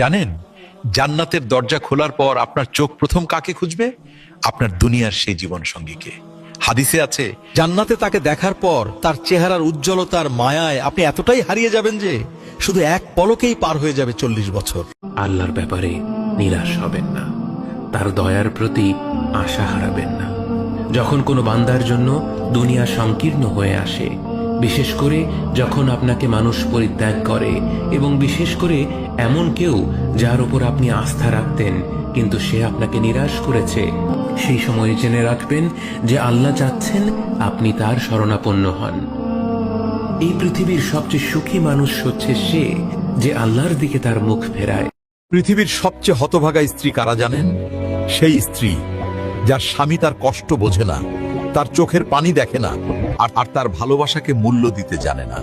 জানেন, জান্নাতের দরজা খোলার পর আপনার চোখ প্রথম কাকে খুঁজবে? আপনার দুনিয়ার সেই জীবন সঙ্গীকে। হাদিসে আছে, জান্নাতে তাকে দেখার পর তার চেহারার উজ্জ্বলতার মায়ায় আপনি এতটাই হারিয়ে যাবেন যে শুধু এক পলকেই পার হয়ে যাবে 40 বছর। আল্লাহর ব্যাপারে নিরাশ হবেন না, তার দয়ার প্রতি আশা হারাবেন না। যখন কোনো বান্দার জন্য দুনিয়া সংকীর্ণ হয়ে আসে, বিশেষ করে যখন আপনাকে মানুষ পরিত্যাগ করে, এবং বিশেষ করে এমন কেউ যার উপর আপনি আস্থা রাখতেন কিন্তু সে আপনাকে নিরাশ করেছে, সেই সময় জেনে রাখবেন যে আল্লাহ চাচ্ছেন আপনি তার শরণাপন্ন হন। এই পৃথিবীর সবচেয়ে সুখী মানুষ হচ্ছে সে যে আল্লাহর দিকে তার মুখ ফেরায়। পৃথিবীর সবচেয়ে হতভাগা স্ত্রী কারা জানেন? সেই স্ত্রী যার স্বামী তার কষ্ট বোঝে না, তার চোখের পানি দেখে না, আর তার ভালোবাসাকে মূল্য দিতে জানে না।